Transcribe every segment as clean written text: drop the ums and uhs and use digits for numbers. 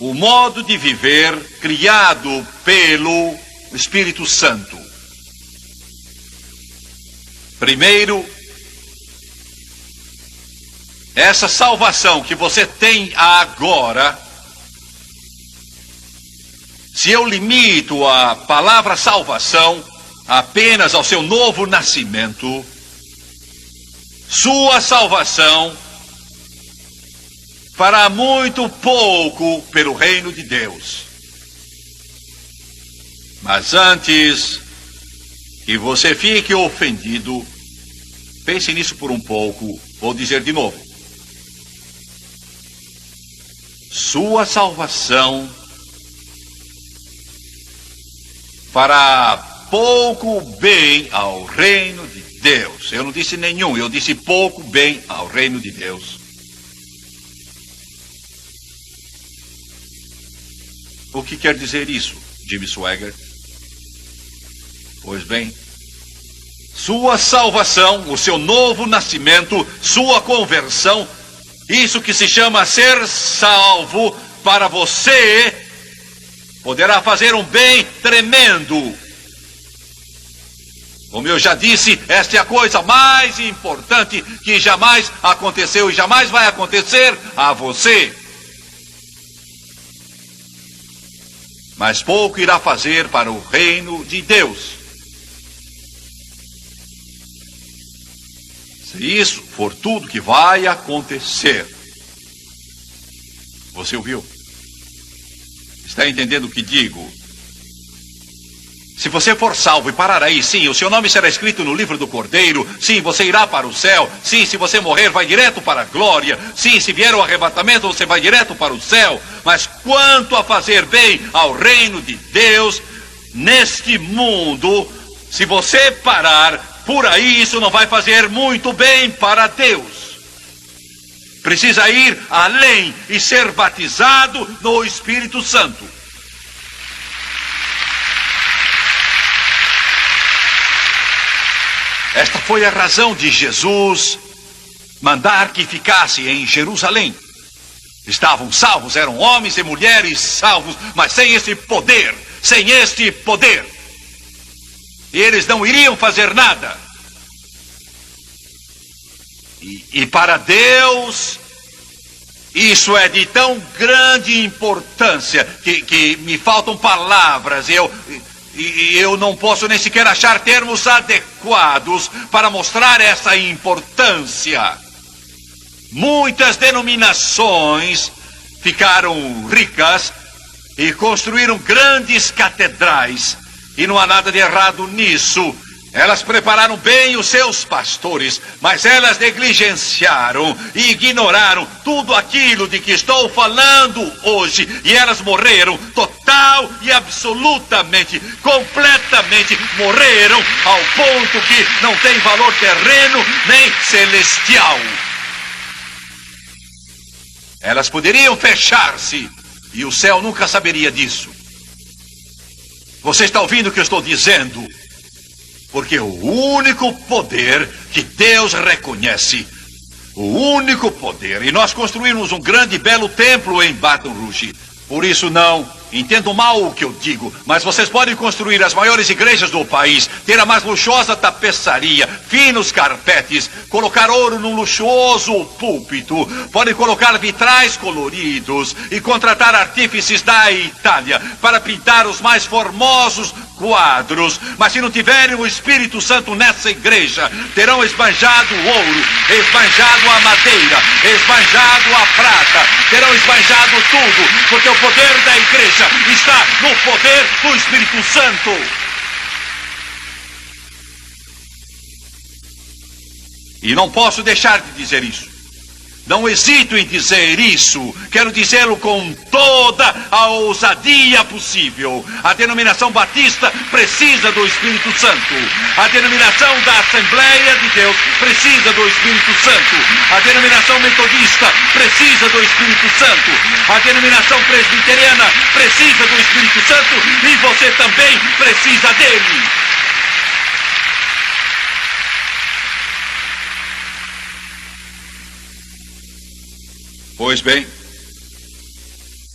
o modo de viver criado pelo Espírito Santo. Primeiro, essa salvação que você tem agora, se eu limito a palavra salvação apenas ao seu novo nascimento, sua salvação fará muito pouco pelo reino de Deus. Mas antes que você fique ofendido, pense nisso por um pouco. Vou dizer de novo. Sua salvação fará pouco bem ao reino de Deus. Eu não disse nenhum, eu disse pouco bem ao reino de Deus. O que quer dizer isso, Jimmy Swaggart? Pois bem, sua salvação, o seu novo nascimento, sua conversão, isso que se chama ser salvo, para você, poderá fazer um bem tremendo. Como eu já disse, esta é a coisa mais importante que jamais aconteceu e jamais vai acontecer a você. Mas pouco irá fazer para o reino de Deus. Se isso for tudo que vai acontecer. Você ouviu? Está entendendo o que digo? Se você for salvo e parar aí, sim, o seu nome será escrito no livro do Cordeiro. Sim, você irá para o céu. Sim, se você morrer, vai direto para a glória. Sim, se vier o arrebatamento, você vai direto para o céu. Mas quanto a fazer bem ao reino de Deus, neste mundo, se você parar por aí, isso não vai fazer muito bem para Deus. Precisa ir além e ser batizado no Espírito Santo. Esta foi a razão de Jesus mandar que ficasse em Jerusalém. Estavam salvos, eram homens e mulheres salvos, mas sem este poder, sem este poder. E eles não iriam fazer nada. E para Deus, isso é de tão grande importância que me faltam palavras. Eu não posso nem sequer achar termos adequados para mostrar essa importância. Muitas denominações ficaram ricas e construíram grandes catedrais. E não há nada de errado nisso. Elas prepararam bem os seus pastores, mas elas negligenciaram e ignoraram tudo aquilo de que estou falando hoje. E elas morreram total e absolutamente, completamente morreram ao ponto que não tem valor terreno nem celestial. Elas poderiam fechar-se e o céu nunca saberia disso. Você está ouvindo o que eu estou dizendo? Porque o único poder que Deus reconhece, o único poder, e nós construímos um grande e belo templo em Baton Rouge. Por isso não entendo mal o que eu digo, mas vocês podem construir as maiores igrejas do país, ter a mais luxuosa tapeçaria, finos carpetes, colocar ouro num luxuoso púlpito, podem colocar vitrais coloridos e contratar artífices da Itália para pintar os mais formosos quadros, mas se não tiverem o Espírito Santo nessa igreja, terão esbanjado o ouro, esbanjado a madeira, esbanjado a prata, terão esbanjado tudo, porque o poder da igreja está no poder do Espírito Santo. E não posso deixar de dizer isso. Não hesito em dizer isso. Quero dizê-lo com toda a ousadia possível. A denominação batista precisa do Espírito Santo. A denominação da Assembleia de Deus precisa do Espírito Santo. A denominação metodista precisa do Espírito Santo. A denominação presbiteriana precisa do Espírito Santo. E você também precisa dele. Pois bem,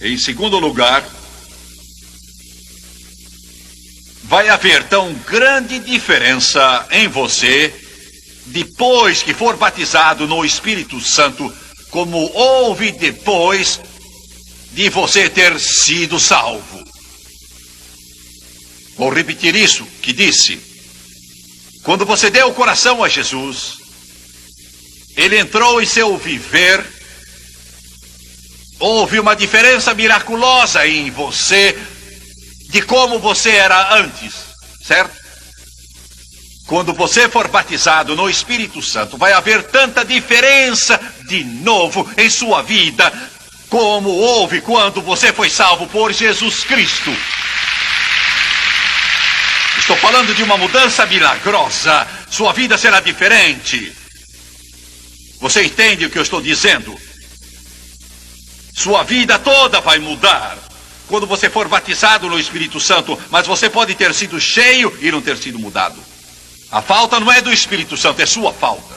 Em segundo lugar, vai haver tão grande diferença em você depois que for batizado no Espírito Santo como houve depois de você ter sido salvo. Vou repetir isso que disse. Quando você deu o coração a Jesus, Ele entrou em seu viver. Houve uma diferença miraculosa em você de como você era antes, certo? Quando você for batizado no Espírito Santo, vai haver tanta diferença de novo em sua vida como houve quando você foi salvo por Jesus Cristo. Estou falando de uma mudança milagrosa. Sua vida será diferente. Você entende o que eu estou dizendo? Sua vida toda vai mudar quando você for batizado no Espírito Santo, mas você pode ter sido cheio e não ter sido mudado. A falta não é do Espírito Santo, é sua falta.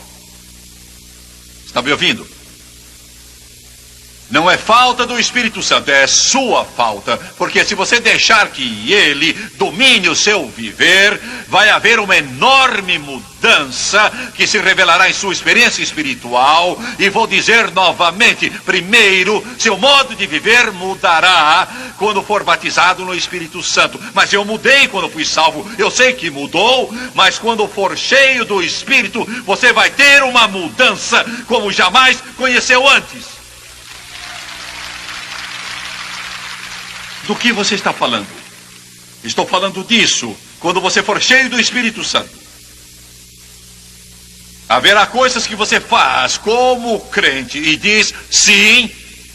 Está me ouvindo? Não é falta do Espírito Santo, é sua falta. Porque se você deixar que Ele domine o seu viver, vai haver uma enorme mudança que se revelará em sua experiência espiritual. E vou dizer novamente, primeiro, seu modo de viver mudará quando for batizado no Espírito Santo. Mas eu mudei quando fui salvo, eu sei que mudou, mas quando for cheio do Espírito, você vai ter uma mudança como jamais conheceu antes. Do que você está falando? Estou falando disso quando você for cheio do Espírito Santo. Haverá coisas que você faz como crente e diz sim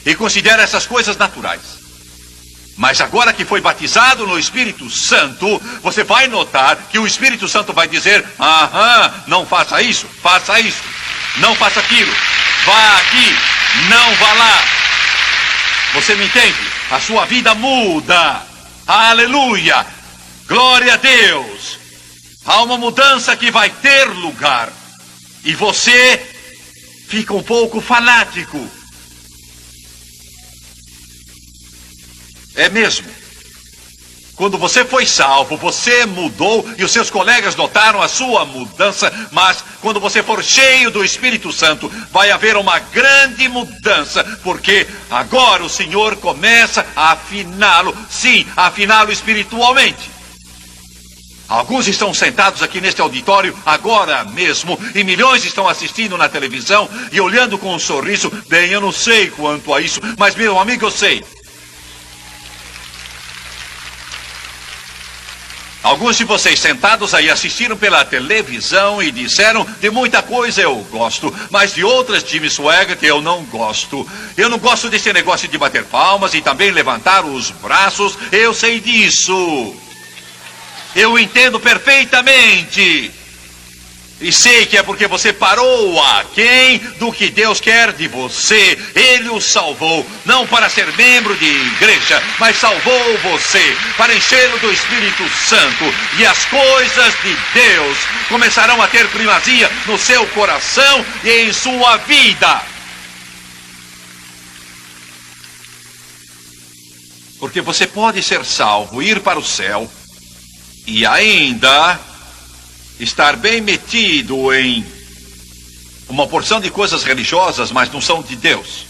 e considera essas coisas naturais. Mas agora que foi batizado no Espírito Santo, você vai notar que o Espírito Santo vai dizer: não faça isso, não faça aquilo, vá aqui, não vá lá. Você me entende? A sua vida muda. Aleluia! Glória a Deus! Há uma mudança que vai ter lugar. E você fica um pouco fanático. É mesmo. Quando você foi salvo, você mudou e os seus colegas notaram a sua mudança, mas quando você for cheio do Espírito Santo, vai haver uma grande mudança, porque agora o Senhor começa a afiná-lo, sim, a afiná-lo espiritualmente. Alguns estão sentados aqui neste auditório agora mesmo, e milhões estão assistindo na televisão e olhando com um sorriso. Bem, eu não sei quanto a isso, mas meu amigo, eu sei. Alguns de vocês sentados aí assistiram pela televisão e disseram: de muita coisa eu gosto, mas de outras, Jimmy Swaggart, eu não gosto. Eu não gosto desse negócio de bater palmas e também levantar os braços. Eu sei disso. Eu entendo perfeitamente. E sei que é porque você parou aquém do que Deus quer de você. Ele o salvou, não para ser membro de igreja, mas salvou você para enchê-lo do Espírito Santo. E as coisas de Deus começarão a ter primazia no seu coração e em sua vida. Porque você pode ser salvo, ir para o céu e ainda estar bem metido em uma porção de coisas religiosas, mas não são de Deus.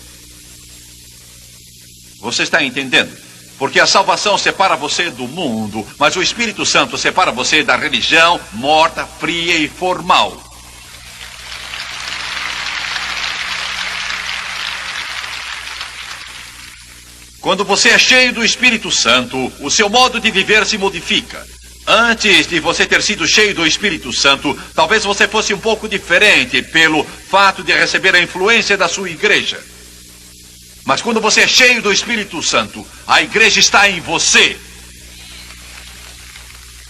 Você está entendendo? Porque a salvação separa você do mundo, mas o Espírito Santo separa você da religião morta, fria e formal. Quando você é cheio do Espírito Santo, o seu modo de viver se modifica. Antes de você ter sido cheio do Espírito Santo, talvez você fosse um pouco diferente pelo fato de receber a influência da sua igreja. Mas quando você é cheio do Espírito Santo, a igreja está em você.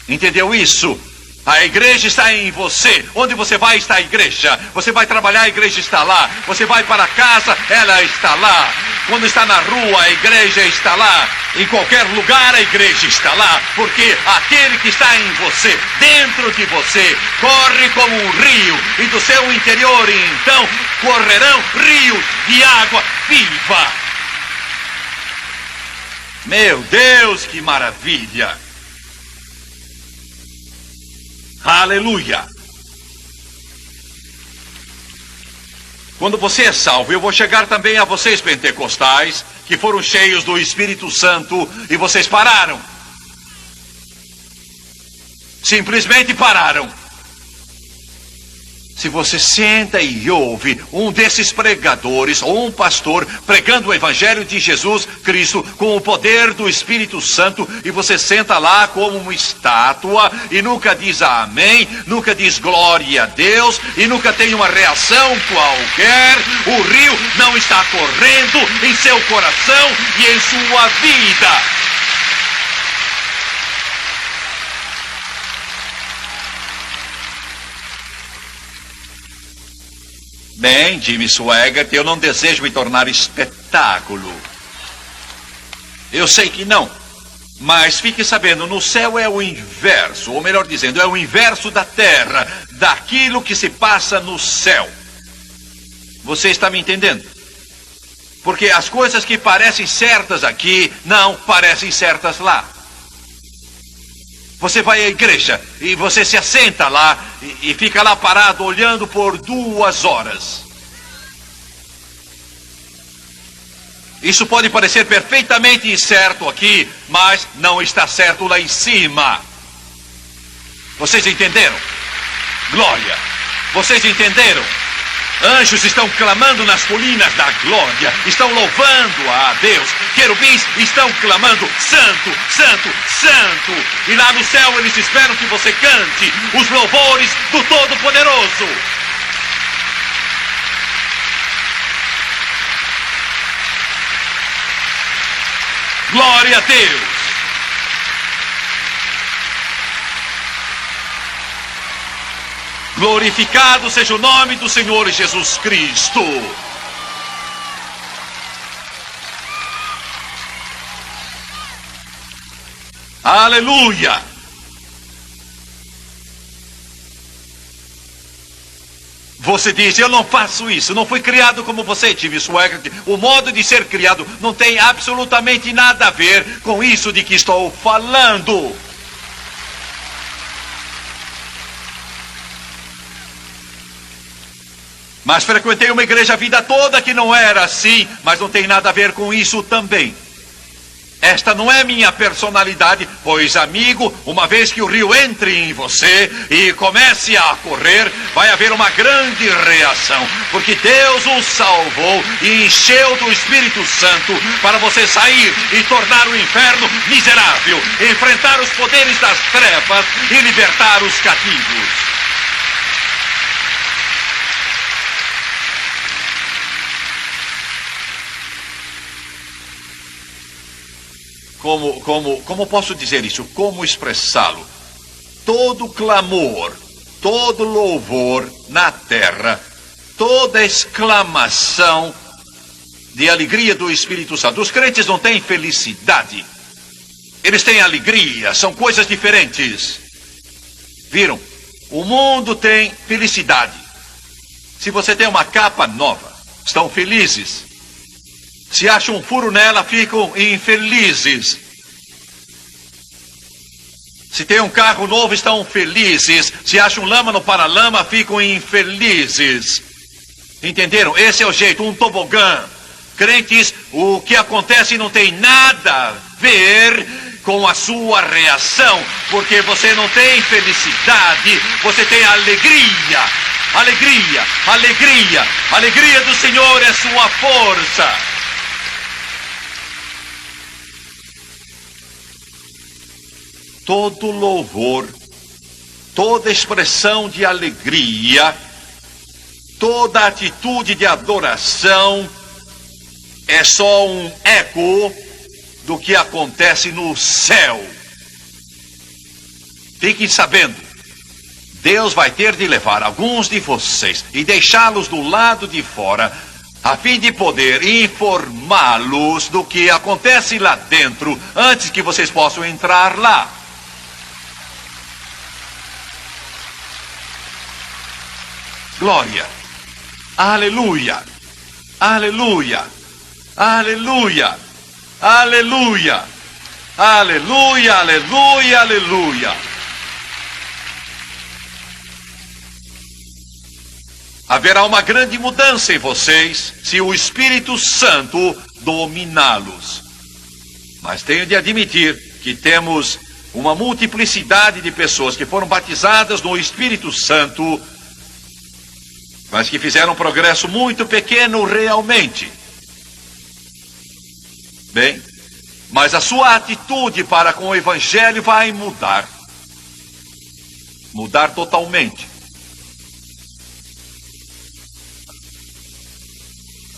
Entendeu isso? A igreja está em você. Onde você vai está a igreja. Você vai trabalhar, a igreja está lá. Você vai para casa, ela está lá. Quando está na rua, a igreja está lá. Em qualquer lugar, a igreja está lá. Porque aquele que está em você, dentro de você, corre como um rio. E do seu interior, então, correrão rios de água viva. Meu Deus, que maravilha! Aleluia! Quando você é salvo, eu vou chegar também a vocês pentecostais, que foram cheios do Espírito Santo e vocês pararam. Simplesmente pararam. Se você senta e ouve um desses pregadores ou um pastor pregando o Evangelho de Jesus Cristo com o poder do Espírito Santo e você senta lá como uma estátua e nunca diz amém, nunca diz glória a Deus e nunca tem uma reação qualquer, o rio não está correndo em seu coração e em sua vida. Bem, Jimmy Swaggart, eu não desejo me tornar espetáculo. Eu sei que não. Mas fique sabendo, no céu é o inverso. Ou melhor dizendo, é o inverso da terra. Daquilo que se passa no céu. Você está me entendendo? Porque as coisas que parecem certas aqui, não parecem certas lá. Você vai à igreja e você se assenta lá e fica lá parado olhando por 2 horas. Isso pode parecer perfeitamente certo aqui, mas não está certo lá em cima. Vocês entenderam? Glória! Vocês entenderam? Anjos estão clamando nas colinas da glória, estão louvando a Deus. Querubins estão clamando, santo, santo, santo. E lá no céu eles esperam que você cante os louvores do Todo-Poderoso. Glória a Deus. Glorificado seja o nome do Senhor Jesus Cristo. Aleluia. Você diz, eu não faço isso, não fui criado como você, Jimmy Swaggart. O modo de ser criado não tem absolutamente nada a ver com isso de que estou falando. Mas frequentei uma igreja a vida toda que não era assim, mas não tem nada a ver com isso também. Esta não é minha personalidade, pois, amigo, uma vez que o rio entre em você e comece a correr, vai haver uma grande reação, porque Deus o salvou e encheu do Espírito Santo para você sair e tornar o inferno miserável, enfrentar os poderes das trevas e libertar os cativos. Como posso dizer isso? Como expressá-lo? Todo clamor, todo louvor na terra, toda exclamação de alegria do Espírito Santo. Os crentes não têm felicidade. Eles têm alegria, são coisas diferentes. Viram? O mundo tem felicidade. Se você tem uma capa nova, estão felizes. Se acham um furo nela, ficam infelizes. Se tem um carro novo, estão felizes. Se acham lama no paralama, ficam infelizes. Entenderam? Esse é o jeito, um tobogã. Crentes, o que acontece não tem nada a ver com a sua reação, porque você não tem felicidade, você tem alegria. Alegria, alegria, alegria do Senhor é sua força. Todo louvor, toda expressão de alegria, toda atitude de adoração é só um eco do que acontece no céu. Fiquem sabendo, Deus vai ter de levar alguns de vocês e deixá-los do lado de fora, a fim de poder informá-los do que acontece lá dentro, antes que vocês possam entrar lá. Glória, aleluia, aleluia, aleluia. Aleluia! Aleluia, aleluia, aleluia! Haverá uma grande mudança em vocês se o Espírito Santo dominá-los. Mas tenho de admitir que temos uma multiplicidade de pessoas que foram batizadas no Espírito Santo, mas que fizeram um progresso muito pequeno realmente. Bem, mas a sua atitude para com o Evangelho vai mudar. Mudar totalmente.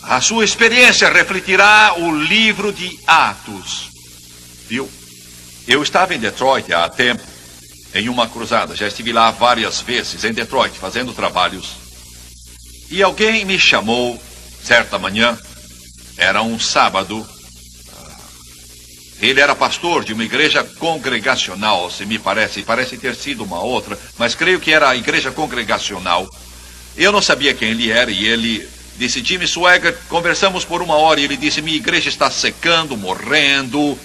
A sua experiência refletirá o livro de Atos. Viu? Eu estava em Detroit há tempo, em uma cruzada. Já estive lá várias vezes, em Detroit, fazendo trabalhos. E alguém me chamou, certa manhã, era um sábado. Ele era pastor de uma igreja congregacional, se me parece ter sido uma outra, mas creio que era a igreja congregacional. Eu não sabia quem ele era e ele disse: Jimmy Swaggart, conversamos por uma hora e ele disse: minha igreja está secando, morrendo,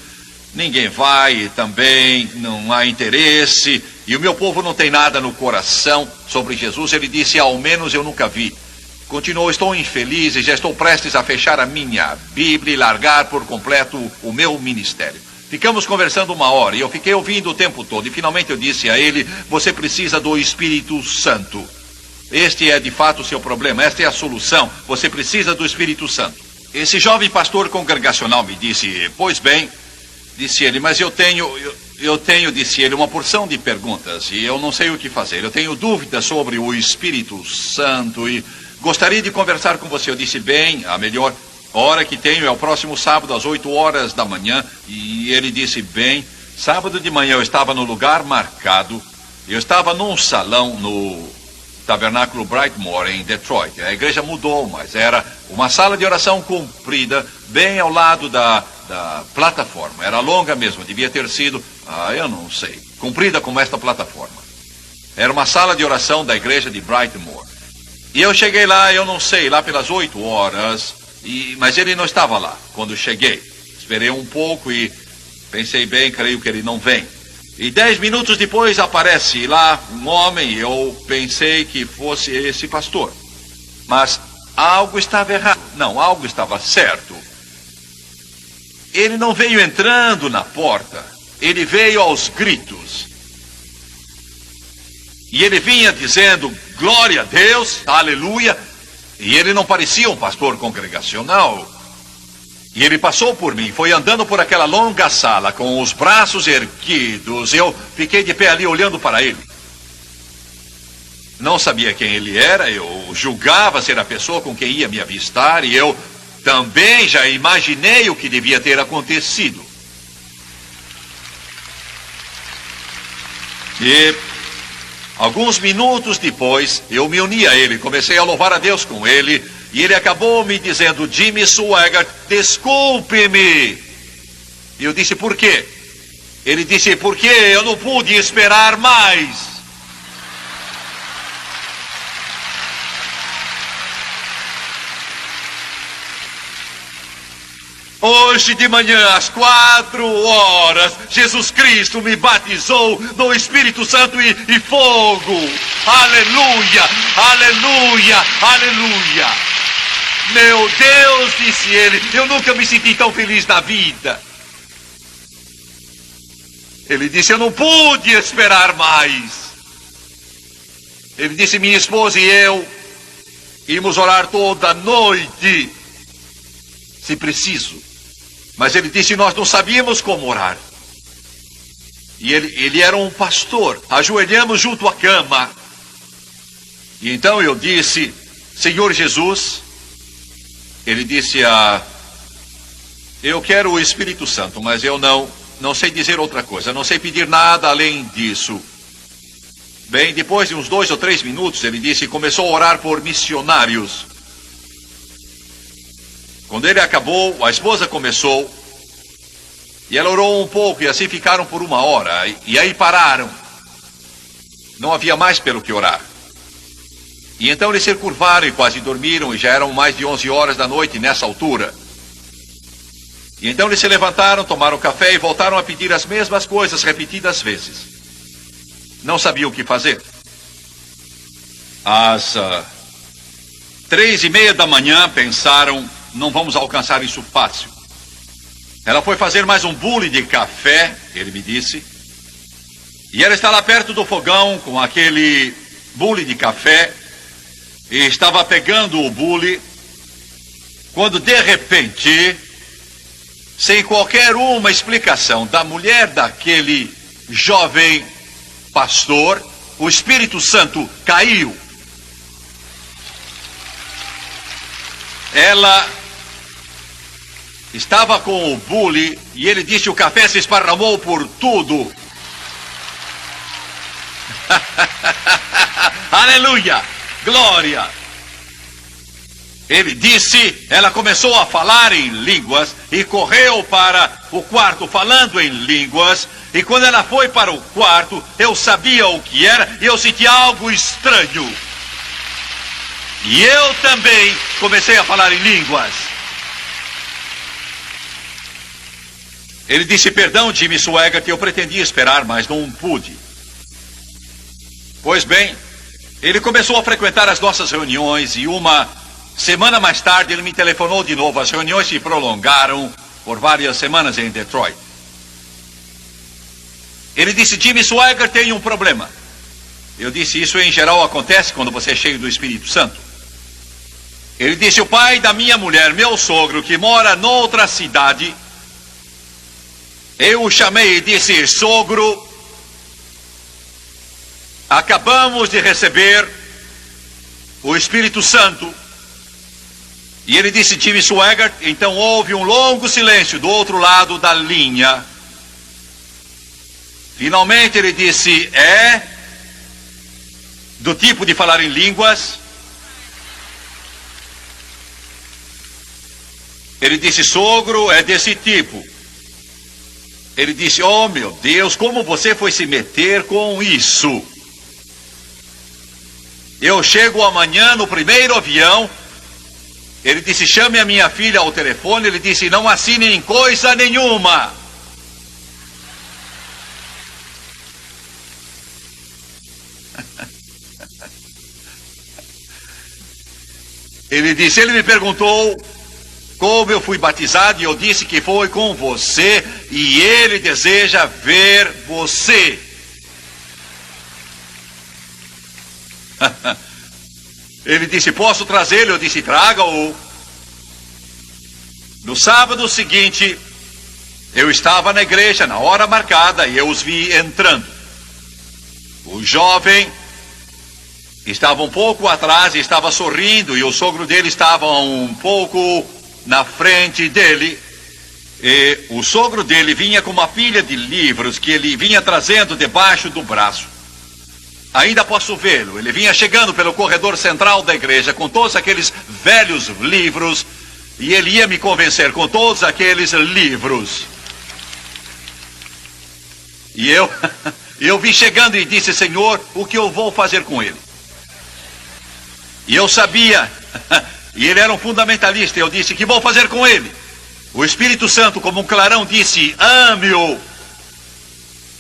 ninguém vai também, não há interesse, e o meu povo não tem nada no coração sobre Jesus. Ele disse: ao menos eu nunca vi. Continuou: estou infeliz e já estou prestes a fechar a minha Bíblia e largar por completo o meu ministério. Ficamos conversando uma hora e eu fiquei ouvindo o tempo todo. E finalmente eu disse a ele: você precisa do Espírito Santo. Este é de fato o seu problema, esta é a solução. Você precisa do Espírito Santo. Esse jovem pastor congregacional me disse: pois bem, disse ele, mas eu tenho, disse ele, uma porção de perguntas e eu não sei o que fazer. Eu tenho dúvidas sobre o Espírito Santo e gostaria de conversar com você. Eu disse: bem, a melhor hora que tenho é o próximo sábado às 8 horas da manhã. E ele disse: bem, sábado de manhã eu estava no lugar marcado. Eu estava num salão no Tabernáculo Brightmoor em Detroit. A igreja mudou, mas era uma sala de oração comprida, bem ao lado da plataforma. Era longa mesmo, devia ter sido, eu não sei, comprida como esta plataforma. Era uma sala de oração da igreja de Brightmoor. E eu cheguei lá, eu não sei, lá pelas 8 horas, mas ele não estava lá quando cheguei. Esperei um pouco e pensei: bem, creio que ele não vem. E 10 minutos depois aparece lá um homem e eu pensei que fosse esse pastor. Mas algo estava errado. Não, algo estava certo. Ele não veio entrando na porta. Ele veio aos gritos. E ele vinha dizendo: glória a Deus, aleluia. E ele não parecia um pastor congregacional. E ele passou por mim, foi andando por aquela longa sala com os braços erguidos. Eu fiquei de pé ali olhando para ele. Não sabia quem ele era, eu julgava ser a pessoa com quem ia me avistar. E eu também já imaginei o que devia ter acontecido. E alguns minutos depois, eu me uni a ele, comecei a louvar a Deus com ele. E ele acabou me dizendo: Jimmy Swaggart, desculpe-me. E eu disse: por quê? Ele disse: porque eu não pude esperar mais. Hoje de manhã, às 4 horas, Jesus Cristo me batizou no Espírito Santo e fogo. Aleluia, aleluia, aleluia. Meu Deus, disse ele, eu nunca me senti tão feliz na vida. Ele disse: eu não pude esperar mais. Ele disse: minha esposa e eu íamos orar toda noite, se preciso. Mas ele disse: nós não sabíamos como orar. E ele era um pastor. Ajoelhamos junto à cama. E então eu disse: Senhor Jesus. Ele disse: eu quero o Espírito Santo, mas eu não sei dizer outra coisa, não sei pedir nada além disso. Bem, depois de uns 2 ou 3 minutos, ele disse, começou a orar por missionários. Quando ele acabou, a esposa começou, e ela orou um pouco, e assim ficaram por 1 hora, e aí pararam. Não havia mais pelo que orar. E então eles se curvaram e quase dormiram, e já eram mais de 11 horas da noite nessa altura. E então eles se levantaram, tomaram café e voltaram a pedir as mesmas coisas repetidas vezes. Não sabiam o que fazer. Às 3:30 da manhã pensaram, não vamos alcançar isso fácil. Ela foi fazer mais um bule de café, ele me disse. E ela está lá perto do fogão com aquele bule de café. E estava pegando o bule, quando de repente, sem qualquer uma explicação da mulher daquele jovem pastor, o Espírito Santo caiu. Ela estava com o bule e ele disse: o café se esparramou por tudo. Aleluia! Glória! Ele disse, ela começou a falar em línguas e correu para o quarto falando em línguas. E quando ela foi para o quarto, eu sabia o que era e eu senti algo estranho. E eu também comecei a falar em línguas. Ele disse: perdão, Jimmy Swaggart, eu pretendia esperar, mas não pude. Pois bem, ele começou a frequentar as nossas reuniões e uma semana mais tarde ele me telefonou de novo. As reuniões se prolongaram por várias semanas em Detroit. Ele disse: Jimmy Swaggart tem um problema. Eu disse: isso em geral acontece quando você é cheio do Espírito Santo. Ele disse: o pai da minha mulher, meu sogro, que mora noutra cidade, eu o chamei e disse: sogro, acabamos de receber o Espírito Santo. E ele disse: Jimmy Swaggart. Então houve um longo silêncio do outro lado da linha. Finalmente ele disse: é do tipo de falar em línguas? Ele disse: sogro, é desse tipo. Ele disse: oh meu Deus, como você foi se meter com isso? Eu chego amanhã no primeiro avião. Ele disse: chame a minha filha ao telefone. Ele disse: não assinem coisa nenhuma. Ele disse: ele me perguntou como eu fui batizado e eu disse que foi com você e ele deseja ver você. Ele disse: posso trazê-lo? Eu disse: traga-o. No sábado seguinte, eu estava na igreja na hora marcada e eu os vi entrando. O jovem estava um pouco atrás e estava sorrindo, e o sogro dele estava um pouco na frente dele. E o sogro dele vinha com uma pilha de livros que ele vinha trazendo debaixo do braço. Ainda posso vê-lo. Ele vinha chegando pelo corredor central da igreja com todos aqueles velhos livros, e ele ia me convencer com todos aqueles livros. E eu vi chegando e disse: Senhor, o que eu vou fazer com ele? E eu sabia, e ele era um fundamentalista. Eu disse: que vou fazer com ele? O Espírito Santo, como um clarão, disse: ame-o,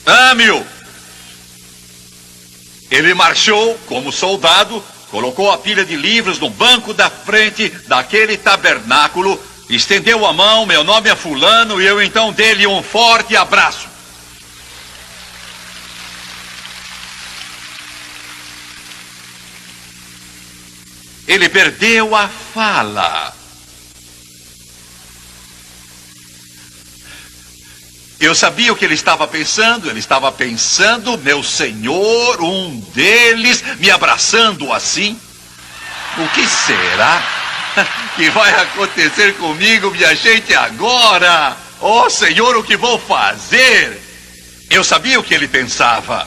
ame-o. Ele marchou como soldado, colocou a pilha de livros no banco da frente daquele tabernáculo, estendeu a mão: meu nome é fulano, e eu então dei-lhe um forte abraço. Ele perdeu a fala. Eu sabia o que ele estava pensando. Ele estava pensando: meu Senhor, um deles me abraçando assim. O que será que vai acontecer comigo, minha gente, agora? Oh, Senhor, o que vou fazer? Eu sabia o que ele pensava.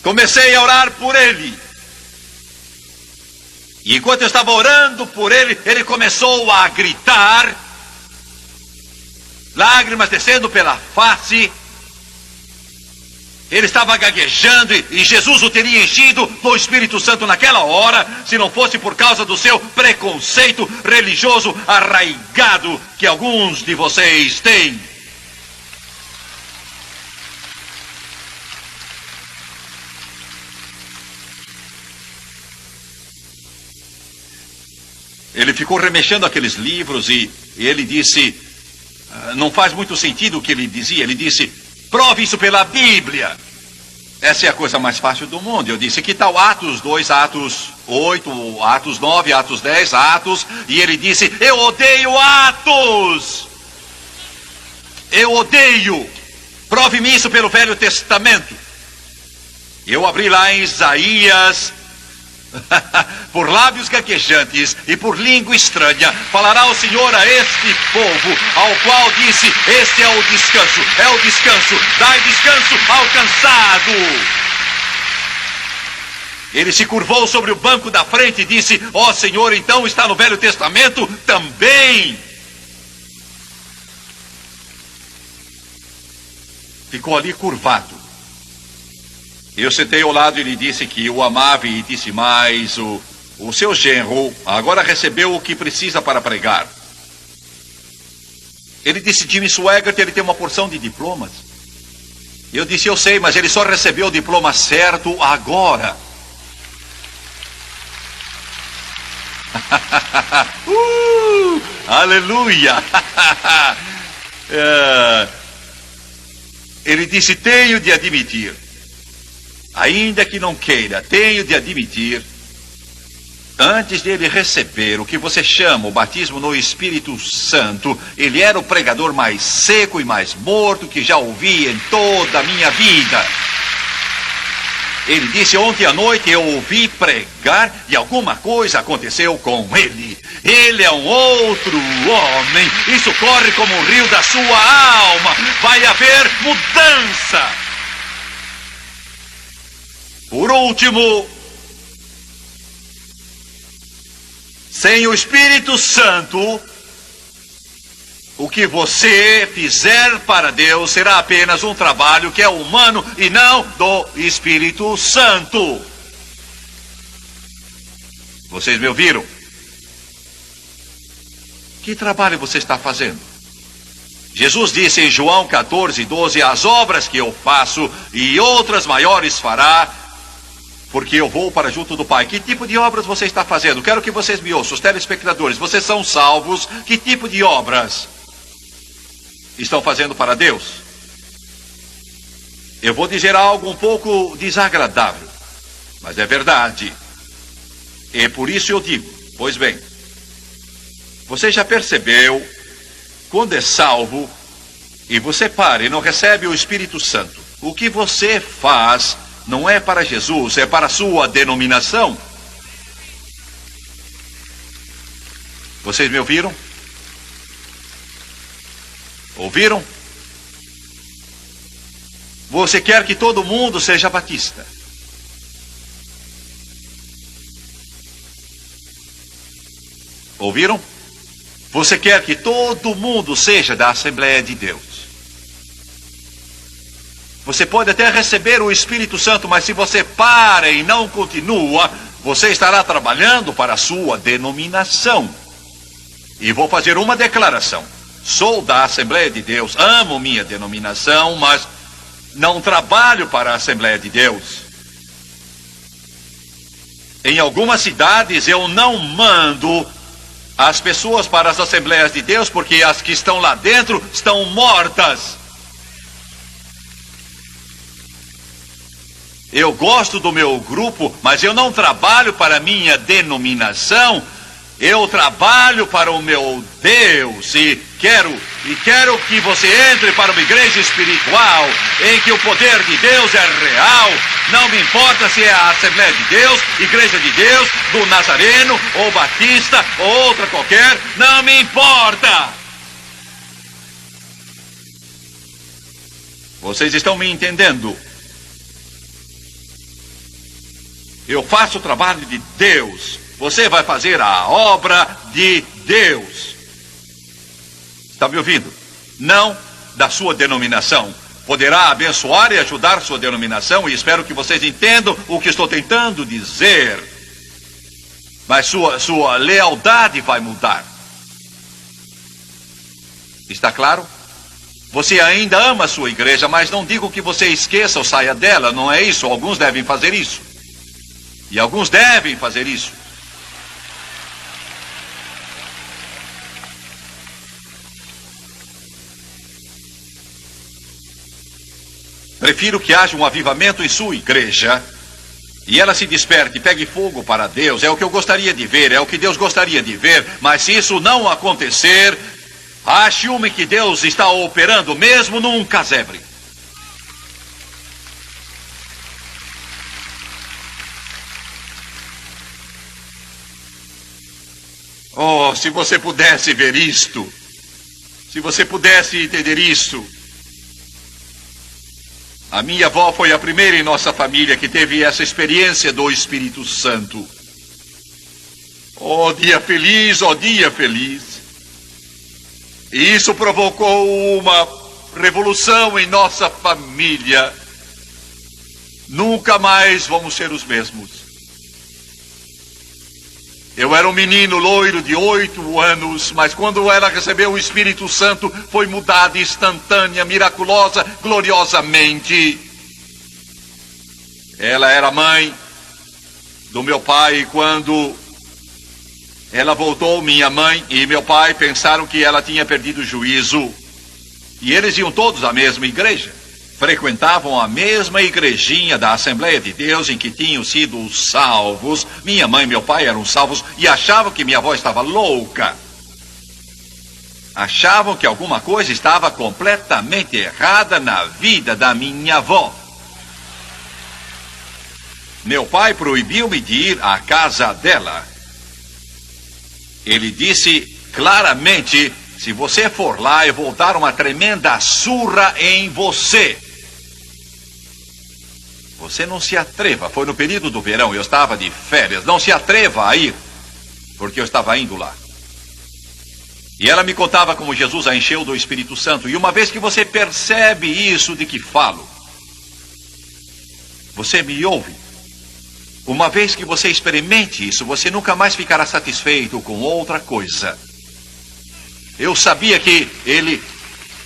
Comecei a orar por ele. E enquanto eu estava orando por ele, ele começou a gritar, lágrimas descendo pela face. Ele estava gaguejando e Jesus o teria enchido do Espírito Santo naquela hora, se não fosse por causa do seu preconceito religioso arraigado que alguns de vocês têm. Ele ficou remexendo aqueles livros e ele disse, não faz muito sentido o que ele dizia. Ele disse, prove isso pela Bíblia. Essa é a coisa mais fácil do mundo. Eu disse, que tal Atos 2, Atos 8, Atos 9, Atos 10, Atos? E ele disse, eu odeio Atos. Eu odeio. Prove-me isso pelo Velho Testamento. Eu abri lá em Isaías. Por lábios gaguejantes e por língua estranha falará o Senhor a este povo, ao qual disse, este é o descanso, dai descanso ao cansado. Ele se curvou sobre o banco da frente e disse, ó Senhor, então está no Velho Testamento também. Ficou ali curvado. Eu sentei ao lado e lhe disse que o amava e disse mais, o seu genro agora recebeu o que precisa para pregar. Ele disse, Jimmy Swaggart, ele tem uma porção de diplomas. Eu disse, eu sei, mas ele só recebeu o diploma certo agora. Aleluia! Ele disse, tenho de admitir. Ainda que não queira, tenho de admitir, antes dele receber o que você chama o batismo no Espírito Santo, ele era o pregador mais seco e mais morto que já ouvi em toda a minha vida. Ele disse, ontem à noite eu ouvi pregar e alguma coisa aconteceu com ele. Ele é um outro homem, isso corre como um rio da sua alma, vai haver mudança. Por último, sem o Espírito Santo, o que você fizer para Deus será apenas um trabalho que é humano e não do Espírito Santo. Vocês me ouviram? Que trabalho você está fazendo? Jesus disse em João 14:12, as obras que eu faço e outras maiores fará, porque eu vou para junto do Pai. Que tipo de obras você está fazendo? Quero que vocês me ouçam, os telespectadores. Vocês são salvos. Que tipo de obras estão fazendo para Deus? Eu vou dizer algo um pouco desagradável, mas é verdade. E por isso eu digo, pois bem, você já percebeu, quando é salvo, e você para e não recebe o Espírito Santo, o que você faz não é para Jesus, é para a sua denominação. Vocês me ouviram? Ouviram? Você quer que todo mundo seja batista. Ouviram? Você quer que todo mundo seja da Assembleia de Deus. Você pode até receber o Espírito Santo, mas se você para e não continua, você estará trabalhando para a sua denominação. E vou fazer uma declaração. Sou da Assembleia de Deus, amo minha denominação, mas não trabalho para a Assembleia de Deus. Em algumas cidades eu não mando as pessoas para as Assembleias de Deus, porque as que estão lá dentro estão mortas. Eu gosto do meu grupo, mas eu não trabalho para a minha denominação. Eu trabalho para o meu Deus e quero que você entre para uma igreja espiritual em que o poder de Deus é real. Não me importa se é a Assembleia de Deus, Igreja de Deus, do Nazareno, ou Batista, ou outra qualquer. Não me importa. Vocês estão me entendendo? Eu faço o trabalho de Deus. Você vai fazer a obra de Deus. Está me ouvindo? Não da sua denominação. poderá abençoar e ajudar sua denominação, e espero que vocês entendam o que estou tentando dizer. Mas sua lealdade vai mudar. Está claro? Você ainda ama a sua igreja, mas não digo que você esqueça ou saia dela, não é isso. Alguns devem fazer isso. E alguns devem fazer isso. Prefiro que haja um avivamento em sua igreja e ela se desperte e pegue fogo para Deus. É o que eu gostaria de ver, é o que Deus gostaria de ver. Mas se isso não acontecer, ache uma em que Deus está operando mesmo num casebre. Oh, se você pudesse ver isto, se você pudesse entender isto. A minha avó foi a primeira em nossa família que teve essa experiência do Espírito Santo. Oh, dia feliz, oh, dia feliz. E isso provocou uma revolução em nossa família. Nunca mais vamos ser os mesmos. Eu era um menino loiro de 8 anos, mas quando ela recebeu o Espírito Santo, foi mudada instantânea, miraculosa, gloriosamente. Ela era mãe do meu pai e quando ela voltou, minha mãe e meu pai pensaram que ela tinha perdido o juízo. E eles iam todos à mesma igreja. Frequentavam a mesma igrejinha da Assembleia de Deus em que tinham sido salvos. Minha mãe e meu pai eram salvos e achavam que minha avó estava louca. Achavam que alguma coisa estava completamente errada na vida da minha avó. Meu pai proibiu-me de ir à casa dela. Ele disse claramente: se você for lá, eu vou dar uma tremenda surra em você. Você não se atreva. Foi no período do verão, eu estava de férias. Não se atreva a ir, porque eu estava indo lá. E ela me contava como Jesus a encheu do Espírito Santo. E uma vez que você percebe isso de que falo, você me ouve. Uma vez que você experimente isso, você nunca mais ficará satisfeito com outra coisa. Eu sabia que ele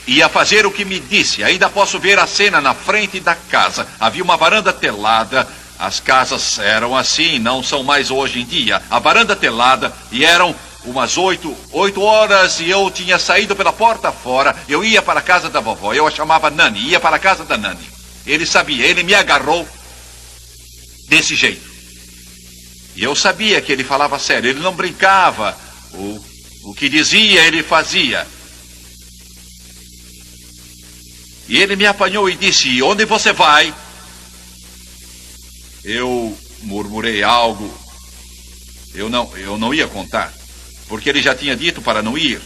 ia fazer o que me disse. Ainda posso ver a cena na frente da casa. Havia uma varanda telada. As casas eram assim, não são mais hoje em dia. A varanda telada, e eram umas 8 horas, e eu tinha saído pela porta fora. Eu ia para a casa da vovó. Eu a chamava Nani. Ia para a casa da Nani. Ele sabia. Ele me agarrou desse jeito. E eu sabia que ele falava sério. Ele não brincava. O que dizia, ele fazia. E ele me apanhou e disse: onde você vai? Eu murmurei algo. Eu não ia contar, porque ele já tinha dito para não ir.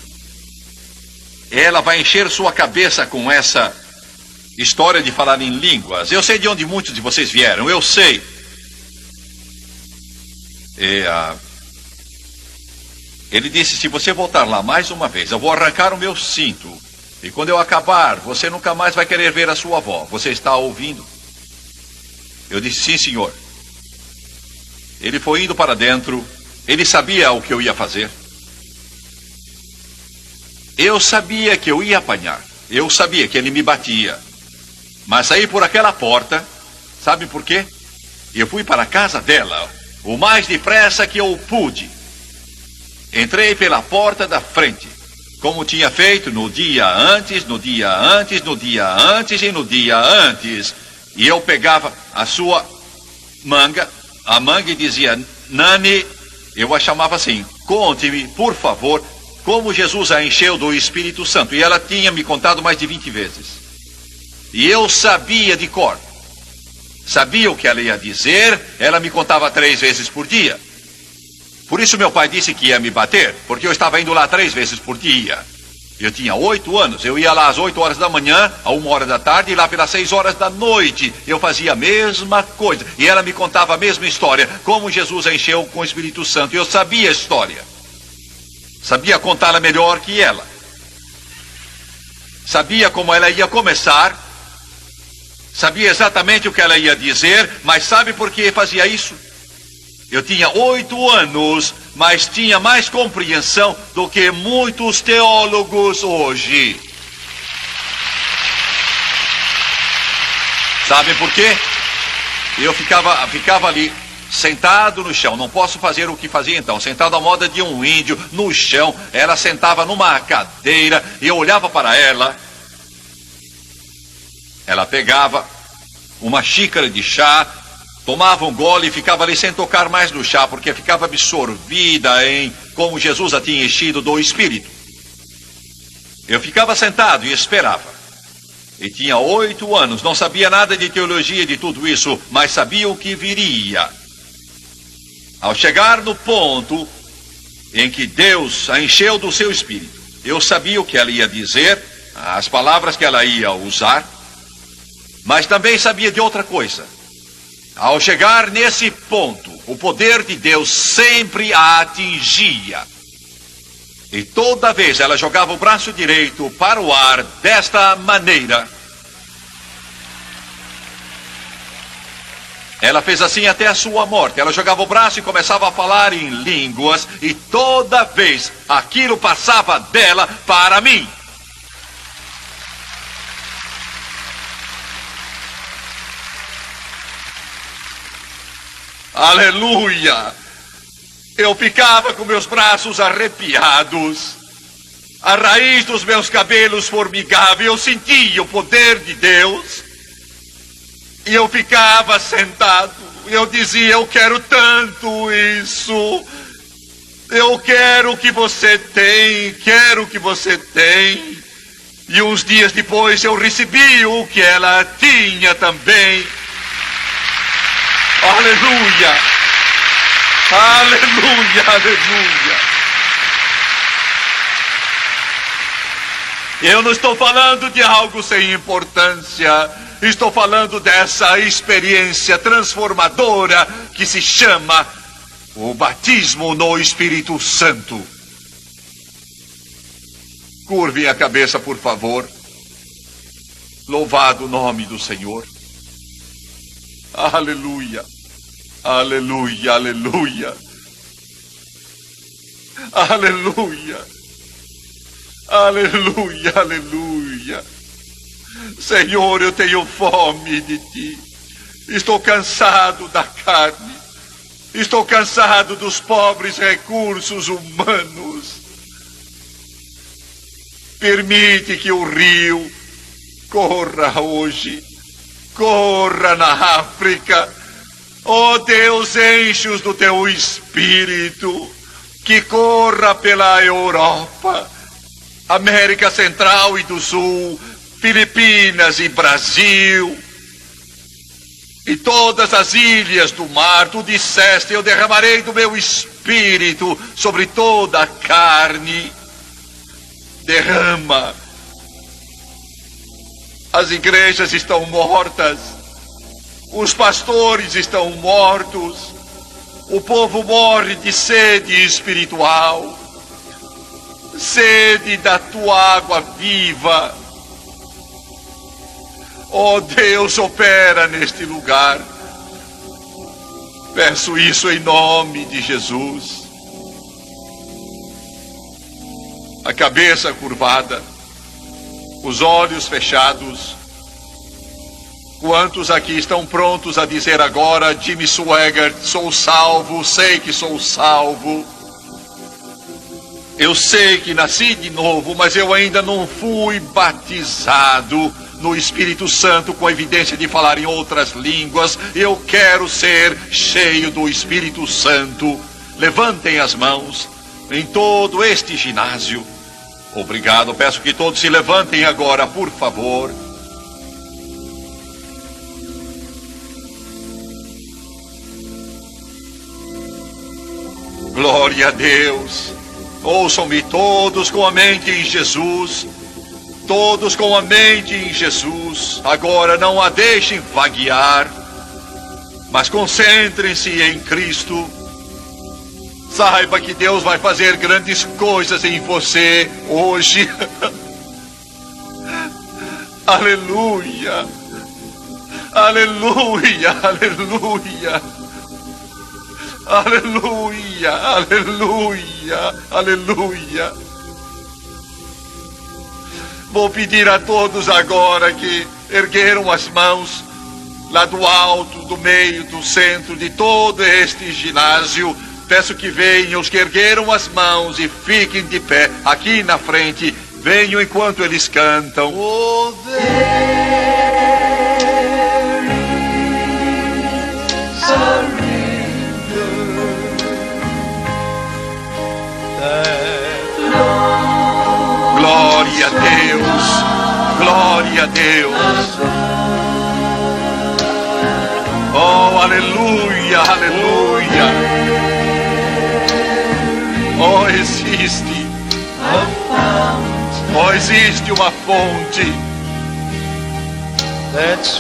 Ela vai encher sua cabeça com essa história de falar em línguas. Eu sei de onde muitos de vocês vieram, eu sei. Ele disse: se você voltar lá mais uma vez, eu vou arrancar o meu cinto. E quando eu acabar, você nunca mais vai querer ver a sua avó. Você está ouvindo? Eu disse: sim, senhor. Ele foi indo para dentro. Ele sabia o que eu ia fazer. Eu sabia que eu ia apanhar. Eu sabia que ele me batia. Mas saí por aquela porta. Sabe por quê? Eu fui para a casa dela o mais depressa que eu pude. Entrei pela porta da frente, como tinha feito no dia antes, no dia antes, no dia antes e no dia antes. E eu pegava a sua manga, a manga, e dizia: Nani, eu a chamava assim: conte-me, por favor, como Jesus a encheu do Espírito Santo. E ela tinha me contado mais de 20 vezes. E eu sabia de cor. Sabia o que ela ia dizer. Ela me contava 3 vezes por dia. Por isso meu pai disse que ia me bater, porque eu estava indo lá 3 vezes por dia. Eu tinha 8 anos, eu ia lá às 8 horas da manhã, a 1 hora da tarde, e lá pelas 6 horas da noite. Eu fazia a mesma coisa, e ela me contava a mesma história, como Jesus a encheu com o Espírito Santo. Eu sabia a história. Sabia contá-la melhor que ela. Sabia como ela ia começar, Sabia exatamente o que ela ia dizer, mas sabe por que fazia isso? Eu tinha 8 anos, mas tinha mais compreensão do que muitos teólogos hoje. Sabem por quê? Eu ficava ali, sentado no chão. Não posso fazer o que fazia então. Sentado à moda de um índio, no chão. Ela sentava numa cadeira e eu olhava para ela. Ela pegava uma xícara de chá, tomava um gole e ficava ali sem tocar mais no chá, porque ficava absorvida em como Jesus a tinha enchido do Espírito. Eu ficava sentado e esperava. E tinha 8 anos, não sabia nada de teologia, de tudo isso, mas sabia o que viria. Ao chegar no ponto em que Deus a encheu do seu Espírito, eu sabia o que ela ia dizer, as palavras que ela ia usar, mas também sabia de outra coisa. Ao chegar nesse ponto, o poder de Deus sempre a atingia. E toda vez ela jogava o braço direito para o ar desta maneira. Ela fez assim até a sua morte. Ela jogava o braço e começava a falar em línguas. E toda vez aquilo passava dela para mim. Aleluia! Eu ficava com meus braços arrepiados, a raiz dos meus cabelos formigava, eu sentia o poder de Deus, e eu ficava sentado, eu dizia, eu quero tanto isso, eu quero o que você tem, quero o que você tem, e uns dias depois eu recebi o que ela tinha também. Aleluia! Aleluia, aleluia. Eu não estou falando de algo sem importância. Estou falando dessa experiência transformadora que se chama o batismo no Espírito Santo. Curve a cabeça, por favor. Louvado o nome do Senhor. Aleluia. Aleluia, aleluia. Aleluia. Aleluia, aleluia. Senhor, eu tenho fome de ti. Estou cansado da carne. Estou cansado dos pobres recursos humanos. Permite que o rio corra hoje. Corra na África. Oh Deus, enche-os do teu Espírito, que corra pela Europa, América Central e do Sul, Filipinas e Brasil, e todas as ilhas do mar. Tu disseste, eu derramarei do meu Espírito sobre toda a carne. Derrama. As igrejas estão mortas. Os pastores estão mortos. O povo morre de sede espiritual. Sede da tua água viva. Oh Deus, opera neste lugar. Peço isso em nome de Jesus. A cabeça curvada. Os olhos fechados. Quantos aqui estão prontos a dizer agora, Jimmy Swaggart, sou salvo, sei que sou salvo. Eu sei que nasci de novo, mas eu ainda não fui batizado no Espírito Santo com evidência de falar em outras línguas. Eu quero ser cheio do Espírito Santo. Levantem as mãos em todo este ginásio. Obrigado, peço que todos se levantem agora, por favor. Glória a Deus. Ouçam-me todos com a mente em Jesus. Todos com a mente em Jesus. Agora não a deixem vaguear, mas concentrem-se em Cristo. Saiba que Deus vai fazer grandes coisas em você hoje. Aleluia. Aleluia, aleluia. Aleluia, aleluia, aleluia. Vou pedir a todos agora que ergueram as mãos lá do alto, do meio, do centro de todo este ginásio. Peço que venham os que ergueram as mãos e fiquem de pé aqui na frente. Venham enquanto eles cantam. Oh, glória a Deus, glória a Deus. Oh, aleluia, aleluia. Oh, existe uma fonte. That's